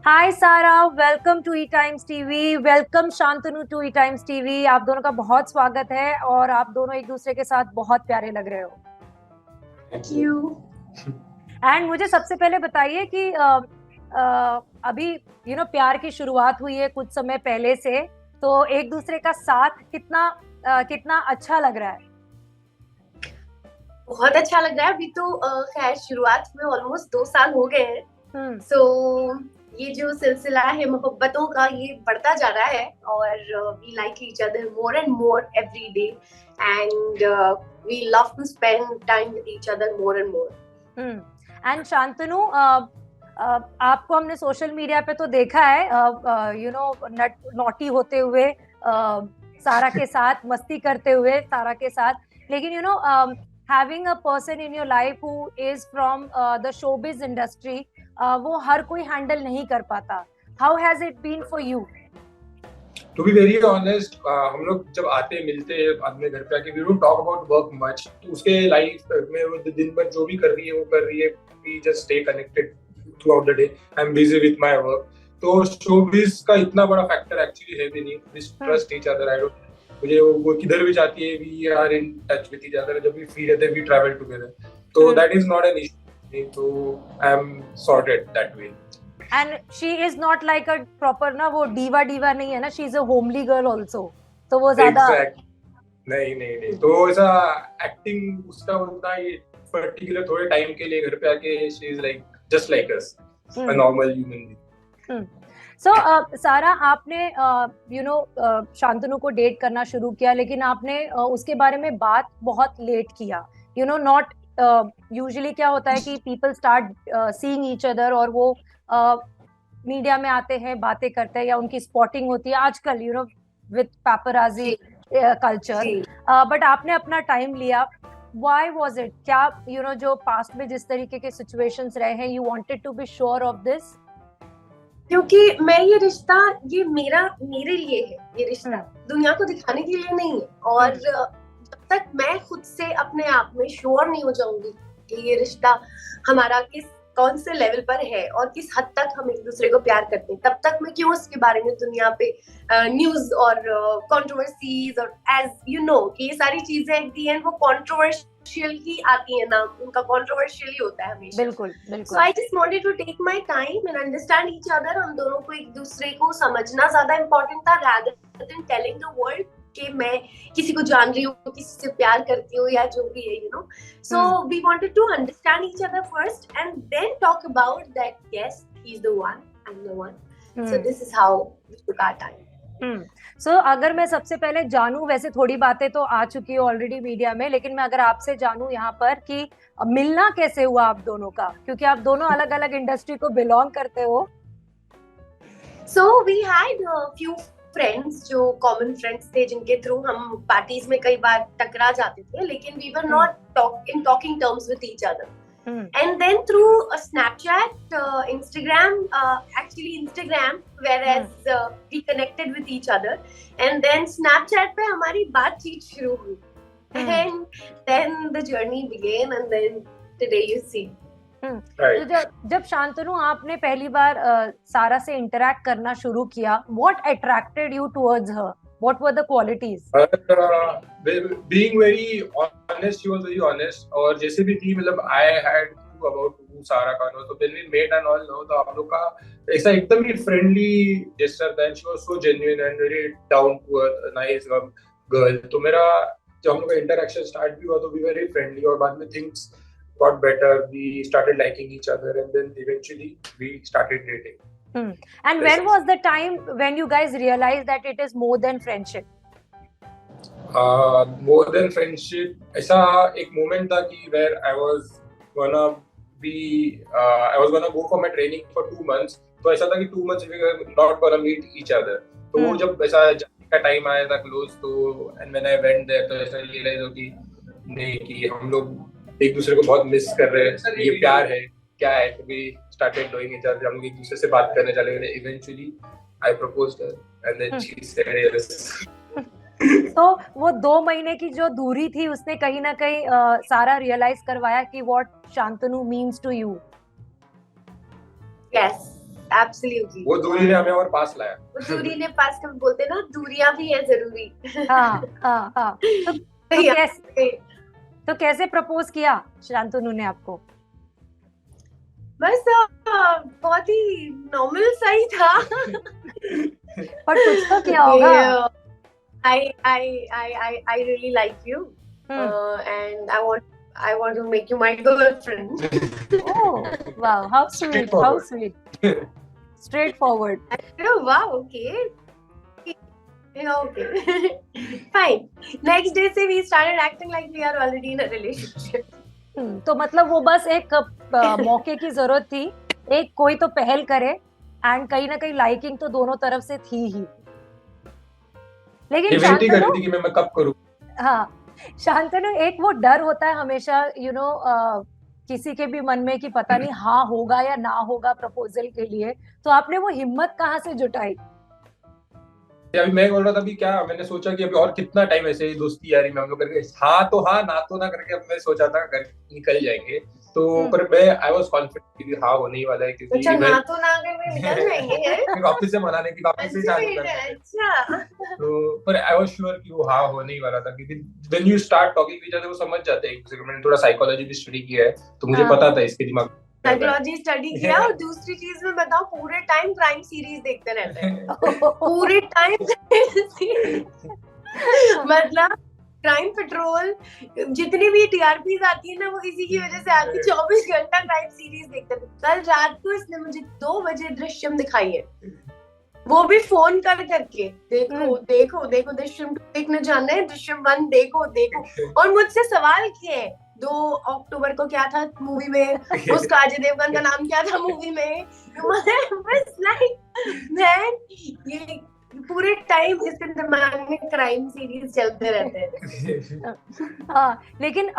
Hi Sara, welcome to E Times TV. Welcome Shantanu to E Times TV. आप दोनों का बहुत स्वागत है और आप दोनों एक दूसरे के साथ बहुत प्यारे लग रहे हो। Thank you. एंड मुझे सबसे पहले बताइए कि अभी प्यार की शुरुआत हुई है कुछ समय पहले से, तो एक दूसरे का साथ कितना अच्छा लग रहा है। बहुत अच्छा लग रहा है। अभी तो खैर शुरुआत में ऑलमोस्ट 2 साल हो गए हैं। सो ये जो सिलसिला है मोहब्बतों का, ये बढ़ता जा रहा है और we like each other more and more every day and we love to spend time with each other more and more. And Shantanu, आपको हमने सोशल मीडिया पे तो देखा है नॉटी होते हुए सारा के साथ, मस्ती करते हुए सारा के साथ, लेकिन having a person in your life who is from the showbiz industry, वो हर कोई हैंडल नहीं कर पाता। How has it been for you? To be very honest, हम लोग जब आते मिलते हैं अपने घर पे आके, we don't talk about work much. तो उसके लाइफ में वो दिन भर जो भी कर रही है वो कर रही है, we just stay connected throughout the day. I'm busy with my work. तो showbiz का इतना बड़ा फैक्टर एक्चुअली है भी नहीं. We trust each other. I don't. मुझे वो किधर भी जाती है, we are in touch with each other. जब भी फ्री रहते हैं, we travel together. तो that is not an issue. तो I'm sorted that way. And she is not like a proper ना, वो डीवा नहीं है ना, she is a homely girl also, तो वो ज्यादा नहीं तो ऐसा एक्टिंग उसका होता है पर्टिकुलर थोड़े टाइम के लिए घर पे आके, she is like just like us, a normal human being. So सारा, आपने शांतनु को डेट करना शुरू किया, लेकिन आपने उसके बारे में बात बहुत लेट किया। नॉट यूजुअली क्या होता है कि people start seeing each other और वो मीडिया में आते हैं, बातें करते हैं, या उनकी स्पॉटिंग होती है आजकल विद पैपराजी कल्चर। बट आपने अपना टाइम लिया। Why was it? क्या जो पास्ट में जिस तरीके के सिचुएशंस रहे हैं, you wanted to be sure of this? क्योंकि मैं ये रिश्ता, ये मेरे लिए है। ये रिश्ता दुनिया को दिखाने के लिए नहीं है, और जब तक मैं खुद से अपने आप में श्योर नहीं हो जाऊंगी कि ये रिश्ता हमारा कौन से लेवल पर है और किस हद तक हम एक दूसरे को प्यार करते हैं, तब तक मैं क्यों इसके बारे में दुनिया पे न्यूज और कंट्रोवर्सीज और एज यू नो कि ये सारी चीजें एट द एंड वो कंट्रोवर्शियल ही आती है ना, उनका कंट्रोवर्शियल ही होता है हमेशा। बिल्कुल। So I just wanted to take my time and understand each other. हम दोनों को एक दूसरे को समझना ज्यादा इम्पोर्टेंट था, rather than telling the world कि मैं किसी को जान रही हूँ, किसी से प्यार करती हूँ या जो भी है, So we wanted to understand each other first and then talk about that. Yes, he's the one, I'm the one. So this is how we took our time. So अगर मैं सबसे पहले जानूं, वैसे थोड़ी बातें तो आ चुकी है ऑलरेडी मीडिया में, लेकिन मैं अगर आपसे जानूं यहाँ पर कि मिलना कैसे हुआ आप दोनों का, क्योंकि आप दोनों अलग अलग इंडस्ट्री को बिलोंग करते हो। So we had a few friends, जो कॉमन फ्रेंड्स थे, जिनके थ्रू हम पार्टीज में कई बार टकरा जाते थे, लेकिन we were not in talking terms with each other. And then through Snapchat, Instagram, actually Instagram, whereas we connected with each other, and then Snapchat पे हमारी बातचीत शुरू हुई, and then the journey began, and then today you see. तो जब शांतनु आपने पहली बार सारा से इंटरैक्ट करना शुरू किया, what attracted you towards her? What were the qualities? Being very honest, she was very honest, और जैसे भी थी, मतलब I had to about who सारा का नो, तो when we met and all, no, तो आप लोग का ऐसा एकदम ही friendly gesture था, and she was so genuine and very down to earth, nice girl. तो मेरा जब हम लोग का interaction start भी हुआ, तो we were very friendly, और बाद में things got better. We started liking each other, and then eventually we started dating. And when was the time when you guys realized that it is more than friendship? More than friendship, ऐसा एक moment था कि where I was gonna go for my training for 2 months. तो ऐसा था कि 2 months we were not gonna meet each other. तो वो जब ऐसा जाने का टाइम आया था close, तो and when I went there, तो ऐसा realize हो कि नहीं, कि हम लोग एक दूसरे को बहुत मिस कर रहे हैं, ये प्यार है क्या है। तो we started doing each other, हम लोग एक दूसरे से बात करने चले गए। Eventually I proposed her and then she said yes. तो वो 2 महीने की जो दूरी थी, उसने कहीं ना कहीं सारा रियलाइज करवाया कि what Shantanu means to you. Yes. Absolutely. वो दूरी ने हमें और पास लाया। दूरी ने पास, कभी बोलते ना दूरियां भी है जरूरी। हाँ हाँ हाँ। तो कैसे प्रपोज किया शांतनु ने आपको? बस बहुत ही नॉर्मल सा ही था। पर कुछ तो किया होगा। I really like you, and I want to make you my girlfriend. Oh, wow, how sweet, how sweet. Straightforward. Oh, wow, okay. Yeah, okay. Fine. Next day से we started acting like we are already in a relationship. तो मतलब वो बस एक मौके की जरूरत थी, एक कोई तो पहल करे, एंड कहीं ना कहीं लाइकिंग तो दोनों तरफ से थी ही। लेकिन शांतनु कर रही थी कि मैं कब करूं। हाँ, शांतनु, एक वो डर होता है हमेशा, किसी के भी मन में कि पता नहीं हाँ होगा या ना होगा प्रपोजल के लिए, तो आपने वो हिम्मत कहाँ से जुटाई? अभी मैं बोल रहा था, अभी क्या मैंने सोचा कि अभी और कितना टाइम ऐसे ही दोस्ती यारी में हम लोग करके हाँ तो हाँ ना तो ना करके, अब मैं सोचा था कर निकल जाएंगे, तो पर मैं आई वाज कॉन्फिडेंट कि हाँ होने ही वाला है, क्योंकि अच्छा ना तो ना करके निकल जाएंगे वापस से मनाने की, वापस से शादी करना। अच्छा, तो पर आई वाज श्योर कि वो हाँ होने ही वाला था, क्योंकि when you start talking with each other वो समझ जाते हैं एक दूसरे को। मैंने थोड़ा साइकोलॉजी भी स्टडी किया है, तो मुझे पता था इसके दिमाग साइकोलॉजी स्टडी किया। और दूसरी चीज में बताओ, पूरे टाइम क्राइम सीरीज देखते रहते हैं। पूरे टाइम मतलब क्राइम पेट्रोल, जितनी भी टीआरपीज आती है ना, वो इसी की वजह से आती है। 24 घंटा क्राइम सीरीज देखते हैं। कल रात को इसने मुझे 2 बजे दृश्यम दिखाई है, वो भी फोन कर करके, देखो देखो देखो दृश्यम 2 देखने जाना है, दृश्यम 1 देखो देखो। और मुझसे सवाल किए 2 अक्टूबर को क्या था मूवी में, उसका अजय देवगन का नाम क्या था मूवी में। बस ये पूरे टाइम इसके दिमाग में क्राइम सीरीज चलते रहते हैं। हाँ, लेकिन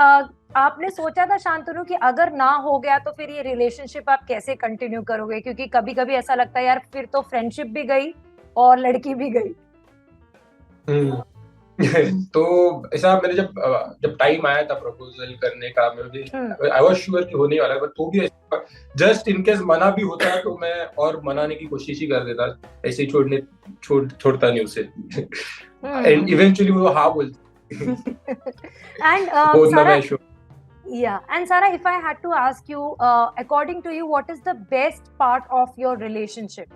आपने सोचा था शांतनु कि अगर ना हो गया तो फिर ये रिलेशनशिप आप कैसे कंटिन्यू करोगे? क्योंकि कभी कभी ऐसा लगता है यार फिर तो फ्रेंडशिप भी गई और लड़की भी गई। तो ऐसा मैंने जब टाइम आया था प्रपोजल करने का, मैं आई वाज श्योर कि होने वाला है, बट तो भी जस्ट इन केस मना भी होता है तो मैं और मनाने की कोशिश ही कर देता, ऐसे ही छोड़ता नहीं उसे। एंड इवेंचुअली वो हाँ बोलती। And Sarah, yeah, and Sarah, if I had to ask you, according to you, what is the best part of your relationship?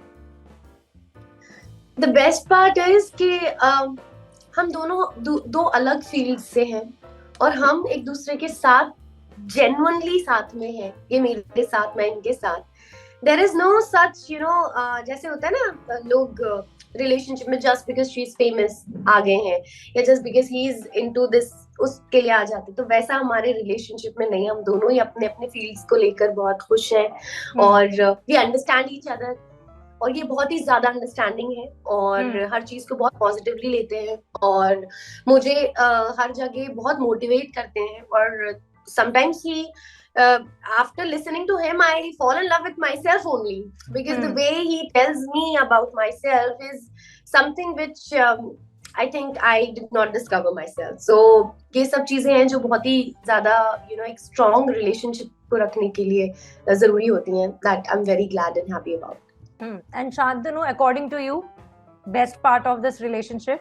The best part is कि हम दोनों दो अलग फील्ड से हैं और हम एक दूसरे के साथ जेन्युइनली साथ में हैं। ये मेरे साथ, मैं इनके साथ। There is no such, जैसे होता है ना लोग रिलेशनशिप में just because she is famous आ गए हैं, या just because he is into this उसके लिए आ जाते। तो वैसा हमारे रिलेशनशिप में नहीं। हम दोनों ही अपने अपने फील्ड्स को लेकर बहुत खुश हैं और वी अंडरस्टैंड ईच अदर, और ये बहुत ही ज्यादा अंडरस्टैंडिंग है और हर चीज को बहुत पॉजिटिवली लेते हैं और मुझे हर जगह बहुत मोटिवेट करते हैं। और sometimes he after listening to him, I fall in love with myself only because the way he tells me about myself is something which I think I did not discover myself. So ये सब चीजें हैं जो बहुत ही ज्यादा एक strong relationship को रखने के लिए जरूरी होती हैं, that I'm very glad and happy about. And Shantanu, according to you, best part of this relationship?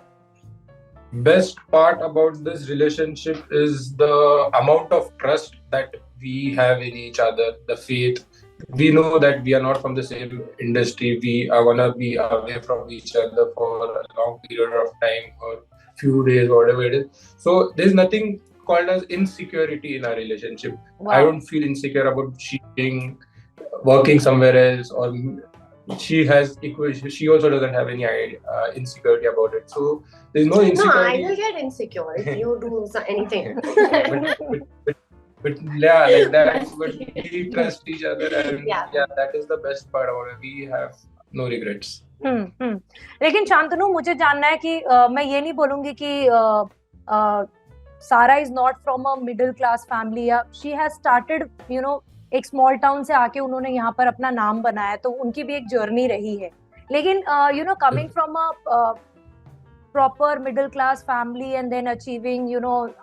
Best part about this relationship is the amount of trust that we have in each other, the faith. We know that we are not from the same industry. We are gonna be away from each other for a long period of time, or few days, whatever it is. So there's nothing called as insecurity in our relationship. Wow. I don't feel insecure about she being working somewhere else, or she also doesn't have any insecurity about it. So there's no insecurity. No, I will get insecure if you do anything. but yeah, like that. But we trust each other, and yeah, that is the best part about it. We have no regrets. लेकिन शांतनु, मुझे जानना है कि मैं ये नहीं बोलूंगी कि सारा is not from a middle class family, या शी हैज स्टार्टेड एक स्मॉल टाउन से आके उन्होंने यहाँ पर अपना नाम बनाया, तो उनकी भी एक जर्नी रही है। लेकिन coming from a proper middle class family and then achieving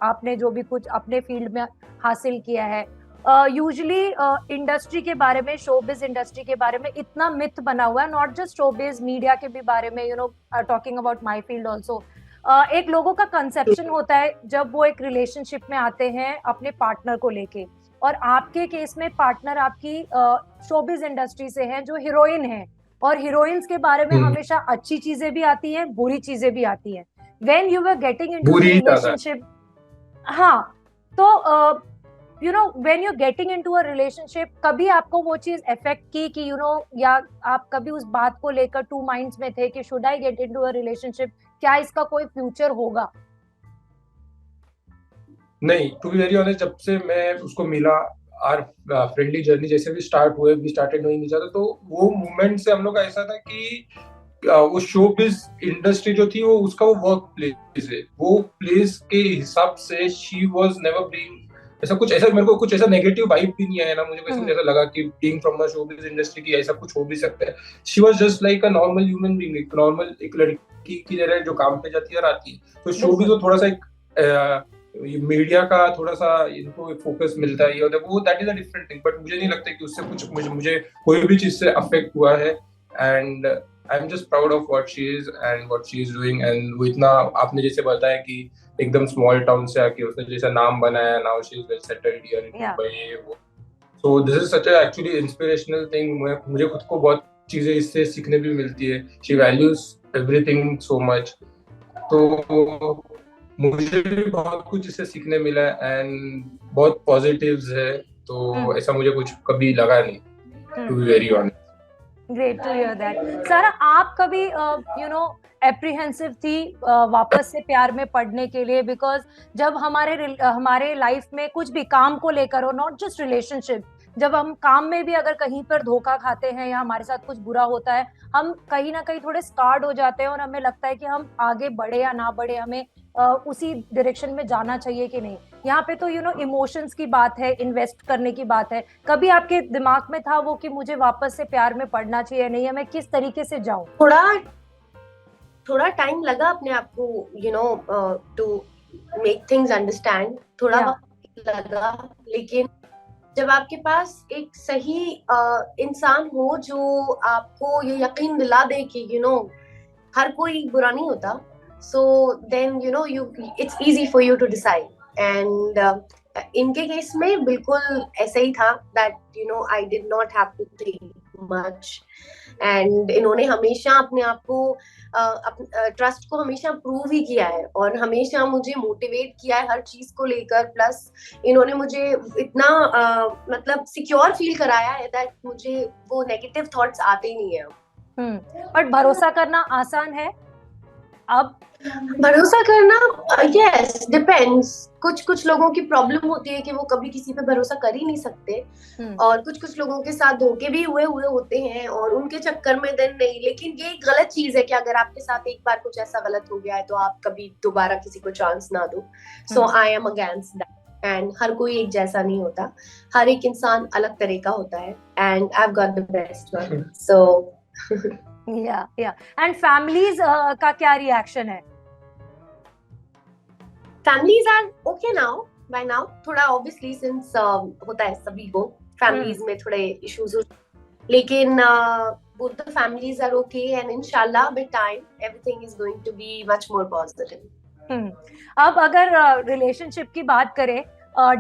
आपने जो भी कुछ अपने फील्ड में हासिल किया है, यूजुअली इंडस्ट्री के बारे में, शोबिज इंडस्ट्री के बारे में इतना मिथ बना हुआ है, नॉट जस्ट शोबिज, मीडिया के भी बारे में, talking about my field also, एक लोगों का कंसेप्शन होता है जब वो एक रिलेशनशिप में आते हैं अपने पार्टनर को लेके, और आपके केस में पार्टनर आपकी शोबिज इंडस्ट्री से है जो हीरोइन है, और हीरोइंस के बारे में हमेशा अच्छी चीजें भी आती हैं, बुरी चीजें भी आती हैं. When you were getting into relationship, हाँ, तो when you getting into a relationship, कभी आपको वो चीज इफेक्ट की कि या आप कभी उस बात को लेकर टू माइंड्स में थे कि should I get into a relationship, क्या इसका कोई फ्यूचर होगा? नहीं, टू बी वेरी ऑनेस्ट, जब से मैं उसको मिला, आर फ्रेंडली जर्नी जैसे भी स्टार्ट हुए, we started knowing each other, तो वो मोमेंट से हम लोग का ऐसा था कि वो शोबिज इंडस्ट्री जो थी, वो उसका वो वर्क प्लेस है, वो प्लेस के हिसाब से शी वाज नेवर बीइंग ऐसा कुछ, ऐसा मेरे को कुछ ऐसा नेगेटिव वाइब भी नहीं आया ना, मुझे वैसे ऐसा लगा कि being from the showbiz industry की ऐसा कुछ हो भी सकता है. She was just like a normal human being, एक नॉर्मल एक लड़की की तरह जो काम पे जाती है और आती है. तो शोबिज वो थोड़ा सा एक मीडिया का थोड़ा सा इनको फोकस मिलता है, वो that is a different thing, but मुझे नहीं लगता कि उससे कुछ मुझे कोई भी चीज से अफेक्ट हुआ है. And I am just proud of what she is and what she is doing. And वो इतना, आपने जैसे बताया कि एकदम स्मॉल टाउन से आके उसने जैसा नाम बनाया, now she is well settled here in Mumbai, वो so this is such a actually inspirational thing. मुझे खुद को बहुत चीजें इससे सीखने भी मिलती है. She values everything so much, तो मुझे भी बहुत कुछ इससे सीखने मिला एंड बहुत पॉजिटिव्स है, तो ऐसा मुझे कुछ कभी लगा नहीं, to be very honest. Great to hear that. Sara, आप कभी एप्रीहेंसिव थी वापस से प्यार में पड़ने के लिए? बिकॉज जब हमारे लाइफ में कुछ भी काम को लेकर हो, नॉट जस्ट रिलेशनशिप, जब हम काम में भी अगर कहीं पर धोखा खाते हैं या हमारे साथ कुछ बुरा होता है, हम कहीं ना कहीं थोड़े स्कार्ड हो जाते हैं और हमें लगता है कि हम आगे बढ़े या ना बढ़े, हमें उसी डायरेक्शन में जाना चाहिए कि नहीं. यहाँ पे तो इमोशंस की बात है, इन्वेस्ट करने की बात है. कभी आपके दिमाग में था वो कि मुझे वापस से प्यार में पड़ना चाहिए, नहीं है, मैं किस तरीके से जाऊं? थोड़ा टाइम लगा अपने आप को टू मेक थिंग्स अंडरस्टैंड, थोड़ा वक्त लगा. लेकिन जब आपके पास एक सही इंसान हो जो आपको ये यकीन दिला दे कि हर कोई बुरा नहीं होता, so then it's easy for you to decide. And इनके केस में बिल्कुल ऐसा ही था that I did not have to think much. and इन्होंने हमेशा अपने आप को ट्रस्ट को हमेशा प्रूव ही किया है और हमेशा मुझे मोटिवेट किया है हर चीज को लेकर. प्लस इन्होंने मुझे इतना मतलब सिक्योर फील कराया है दैट मुझे वो नेगेटिव थॉट्स आते ही नहीं है. बट भरोसा करना आसान है अब? भरोसा करना यस, डिपेंड्स. कुछ लोगों की प्रॉब्लम होती है कि वो कभी किसी पे भरोसा कर ही नहीं सकते, और कुछ लोगों के साथ धोखे भी हुए होते हैं और उनके चक्कर में देन नहीं. लेकिन ये एक गलत चीज है कि अगर आपके साथ एक बार कुछ ऐसा गलत हो गया है तो आप कभी दोबारा किसी को चांस ना दो. So I am against that. And हर कोई एक जैसा नहीं होता, हर एक इंसान अलग तरह का होता है. And I have got the best one. So yeah and families का क्या रिएक्शन है? Families are okay now, by now. थोड़ा ऑब्वियसली सिंस होता है सभी को फैमिलीज में थोड़े इश्यूज, लेकिन both the families are okay and inshallah with time everything is going to be much more positive. अब अगर रिलेशनशिप की बात करें,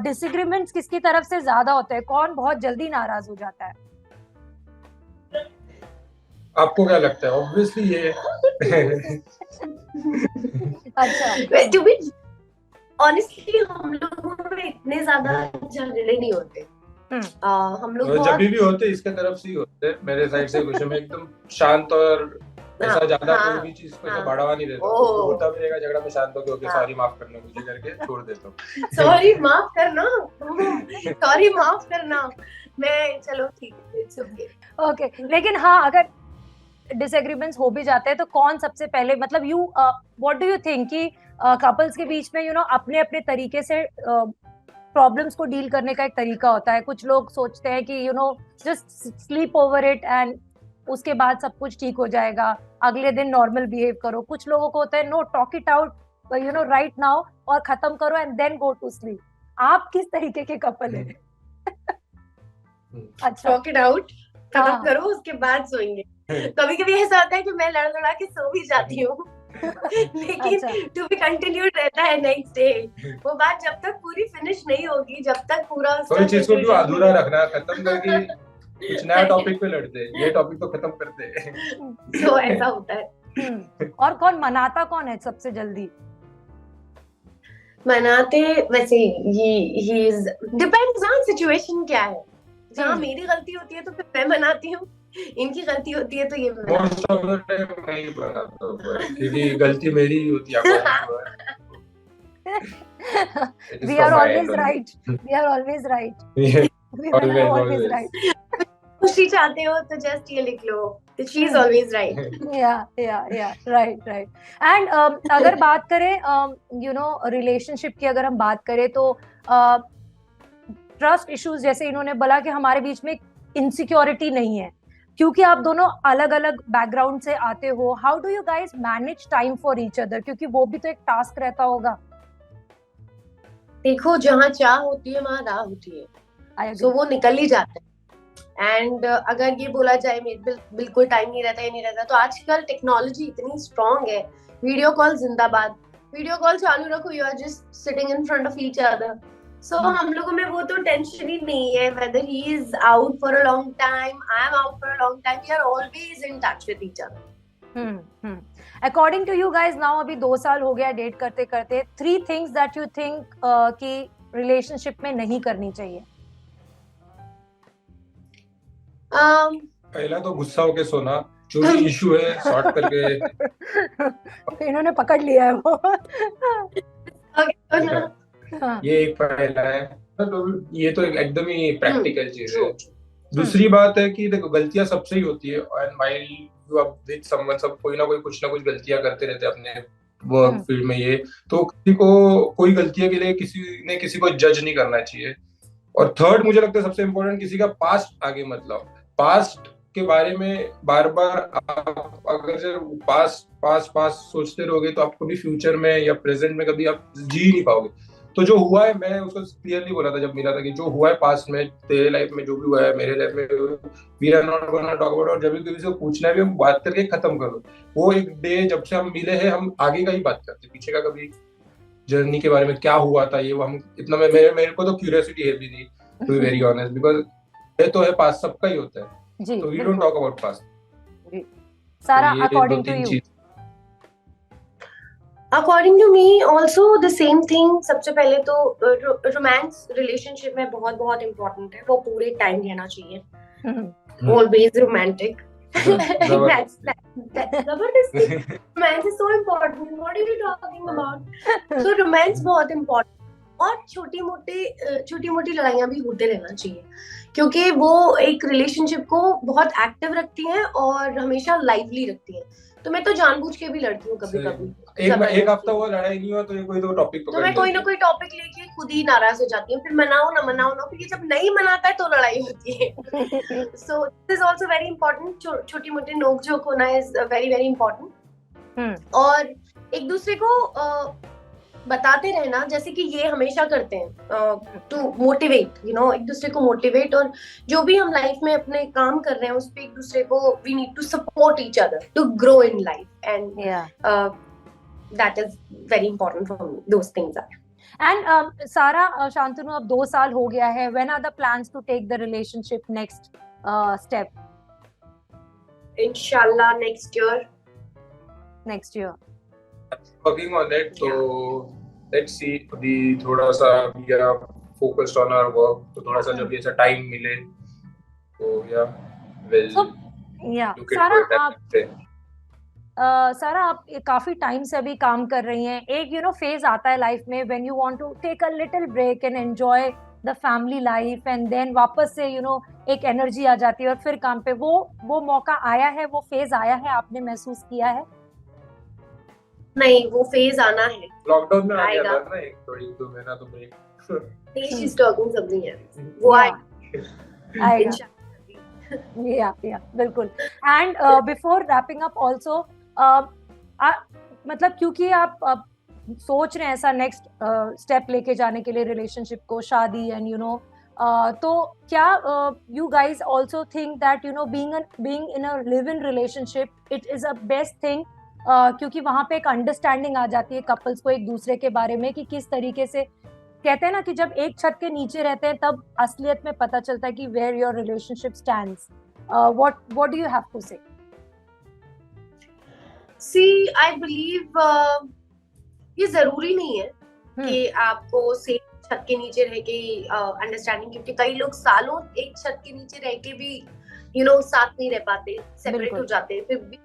डिसएग्रीमेंट्स किसकी तरफ से ज्यादा होते हैं? कौन बहुत जल्दी नाराज हो जाता है? आपको क्या लगता है? ऑब्वियसली ये अच्छा, टू बी ऑनेस्टली हम लोगों में इतने ज्यादा झगड़े नहीं होते. हम लोग जब भी होते इसके तरफ से ही होते. मेरे साइड से कुछ, मैं एकदम शांत और ऐसा ज्यादा कोई भी चीज को बढ़ावा नहीं देता. होता भी रहेगा झगड़ा, में शांत होके ओके सॉरी माफ करना मुझे करके छोड़ देता हूँ. सॉरी माफ करना, सॉरी माफ करना, मैं चलो ठीक है, इट्स ओके. लेकिन हाँ, अगर डिसएग्रीमेंट्स हो भी जाते हैं तो कौन सबसे पहले, मतलब व्हाट डू यू थिंक कि कपल्स के बीच में अपने अपने तरीके से प्रॉब्लम्स को डील करने का एक तरीका होता है. कुछ लोग सोचते हैं कि just sleep over it and उसके बाद सब कुछ ठीक हो जाएगा, अगले दिन नॉर्मल बिहेव करो. कुछ लोगों को होता है no, talk it out right now और खत्म करो and then go to sleep. आप किस तरीके के कपल हैं? अच्छा, टॉक इट आउट, खत्म हाँ। करो, उसके बाद सोएंगे। कभी कभी ऐसा होता है कि मैं लड़ लड़ा के सो भी जाती हूँ लेकिन अच्छा, टू बी कंटिन्यूड रहता है नेक्स्ट डे। वो बात जब तक पूरी फिनिश नहीं होगी, जब तक पूरा कोई उसका चीज को क्यों conclusion अधूरा नहीं रखना, खत्म करके कुछ नया टॉपिक पे लड़ते हैं, ये टॉपिक तो खत्म करते हैं। तो ऐसा होता है। और कौन मनाता कौन है सबसे जल्दी? मनाते वैसे he is depends on situation क्या है। जहाँ मेरी गलती होती है तो फिर मैं मनाती हूँ, इनकी गलती होती है तो ये मनाते मोस्ट ऑफ द टाइम मैं ही बनाता हूँ, क्योंकि गलती मेरी ही होती है। It is We from are my always end only. right. We are always right. Yeah, Women are always, always always. right. खुशी चाहते हो तो जस्ट ये लिख लो, she is always right. Yeah, right. And अगर बात करें रिलेशनशिप की, अगर हम बात करें तो ट्रस्ट इश्यूज, जैसे इन्होंने बोला कि हमारे बीच में इनसिक्योरिटी नहीं है क्योंकि आप दोनों अलग अलग बैकग्राउंड से आते हो। How do you guys manage time for each other, क्योंकि वो भी तो एक टास्क रहता होगा। देखो, जहाँ चाह होती है वहाँ राह होती है, तो वो निकल ही जाता है। एंड अगर ये बोला जाए मेरे बिल्कुल टाइम नहीं रहता, ये नहीं रहता, तो आजकल टेक्नोलॉजी इतनी स्ट्रांग है, वीडियो कॉल जिंदाबाद, वीडियो कॉल चालू रखो, you are just sitting in front of each other. So हम लोगों में वो तो टेंशन ही नहीं है, whether he is out for a long time, I am out for a long time, we are always in touch with each other. According to you guys, now अभी 2 साल हो गया डेट करते करते, 3 थिंग्स दैट यू थिंक कि relationship में नहीं करनी चाहिए। पहला तो गुस्सा होके सोना, जो भी इशू है सॉर्ट करके। इन्होंने पकड़ लिया है वो। ये एक पहला है, तो ये तो एकदम ही प्रैक्टिकल चीज है। दूसरी बात है कि देखो, गलतियां सबसे ही होती है, and while you are with someone, सब कोई ना कुछ गलतियां करते रहते हैं अपने वर्क फील्ड में। ये तो किसी को कोई गलतियों के लिए किसी को जज नहीं करना चाहिए। और थर्ड मुझे लगता है सबसे इम्पोर्टेंट, किसी का पास्ट आगे मत लाओ। पास्ट के बारे में बार बार आप अगर पास्ट सोचते रहोगे तो आप कभी फ्यूचर में या प्रेजेंट में कभी आप जी नहीं पाओगे। तो जो हुआ है, मैं उसको क्लियरली बोला था जब मिला था कि जो हुआ है पास्ट में, तेरे लाइफ में जो भी हुआ है, मेरे लाइफ में, we are not gonna talk about. और जब भी किसी से पूछना है भी, हम बात करके खत्म करो। वो एक डे जब से हम मिले हैं, हम आगे का ही बात करते, पीछे का कभी जर्नी के बारे में क्या हुआ था ये वो हम इतना, मेरे को तो क्यूरियोसिटी है भी नहीं, to be very honest, because ये तो है, पास्ट सबका ही होता है, तो we don't talk about past. Sara, according to you? According to me also the same thing. सबसे पहले तो रोमांस रिलेशनशिप में बहुत बहुत इम्पोर्टेंट है, वो पूरे टाइम रहना चाहिए, ऑलवेज रोमांटिक। जबरदस्ती romance is so important, what are you talking about? तो रोमांस बहुत इम्पोर्टेंट, और छोटी मोटी लड़ाइयां भी होते रहना चाहिए, क्योंकि वो एक रिलेशनशिप को बहुत एक्टिव रखती हैं और हमेशा लाइवली रखती हैं। तो मैं तो जानबूझ के भी लड़ती हूँ कभी कभी। एक हफ्ता हुआ लड़ाई नहीं हुआ तो ये कोई तो टॉपिक तो मैं कोई ना कोई टॉपिक लेके खुद ही नाराज हो जाती हूँ, फिर मनाओ ना, फिर ये जब नहीं मनाता है तो लड़ाई होती है। सो this is also very important, छोटी मोटी नोक झोंक होना इज वेरी वेरी इंपॉर्टेंट। और एक दूसरे को बताते रहना, जैसे कि ये हमेशा करते हैं, टू मोटिवेट, एक दूसरे को मोटिवेट। और जो भी हम लाइफ में अपने काम कर रहे हैं उस पे एक दूसरे को, we need to support each other to grow in life, and that is very important for me, those things are. And Sara, Shantanu, अब 2 साल हो गया है, when are the plans to take the relationship next step? Inshallah next year. Working on it, so let's see. अभी थोड़ा सा we are focused on our work, तो थोड़ा सा जब ऐसा टाइम मिले तो सारा, आप काफी टाइम से अभी काम कर रही हैं। एक फेज आता है लाइफ में when you want to take a little break and enjoy the family life, and then वापस से एक एनर्जी आ जाती है और फिर काम पे। वो मौका आया है, वो फेज आया है, आपने महसूस किया है? नहीं, वो फेज आना है, लॉकडाउन में आ गया था ना, 1-2 महीना तो break. She is talking something else, वो आएगा। Yeah, बिल्कुल। And before wrapping up also, मतलब क्योंकि आप सोच रहे हैं ऐसा नेक्स्ट स्टेप लेके जाने के लिए रिलेशनशिप को, शादी, एंड तो क्या you guys also think that being in a live-in relationship it is a best thing, क्योंकि वहां पे एक अंडरस्टैंडिंग आ जाती है कपल्स को एक दूसरे के बारे में कि किस तरीके से, कहते हैं ना कि जब एक छत के नीचे रहते हैं तब असलियत में पता चलता है कि where your relationship stands. What do you have to say? See, I believe ये जरूरी नहीं है कि आपको सेम छत के नीचे रह के अंडरस्टैंडिंग, क्योंकि कई लोग सालों एक छत के नीचे रह के भी साथ नहीं रह पाते, सेपरेट हो जाते हैं, फिर भी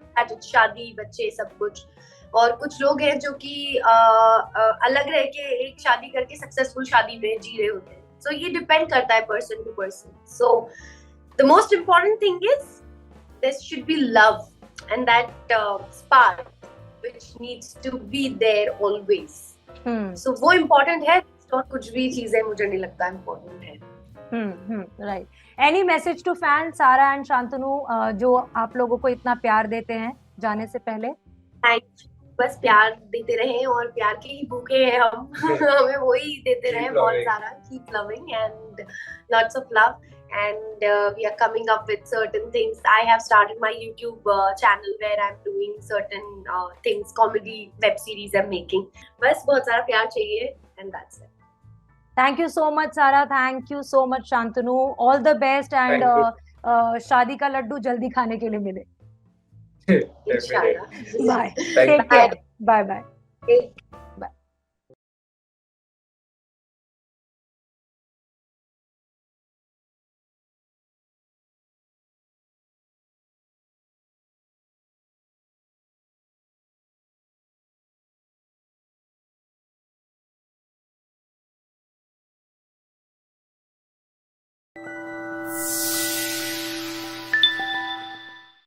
शादी बच्चे सब कुछ. और कुछ लोग हैं जो कि अलग रह के एक शादी करके सक्सेसफुल शादी में जी रहे होते हैं. सो ये डिपेंड करता है person to person. So the most important thing is there should be love and that spark which needs to be there always. So वो important है, और कुछ भी चीजें मुझे नहीं लगता important है. Right. Any message to fans सारा and शांतनु जो आप लोगों को इतना प्यार देते हैं जाने से पहले? बस प्यार देते रहें और प्यार के ही भूखे हैं हम. हमें वही देते रहें बहुत सारा. Keep loving and lots of love. And we are coming up with certain things. I have started my YouTube channel where I'm doing certain things, comedy web series I'm making. बस बहुत सारा प्यार चाहिए and that's it. Thank you so much Sara, thank you so much Shantanu, all the best and शादी का लड्डू जल्दी खाने के लिए मिले. Inshallah. Bye. Take care. Bye bye.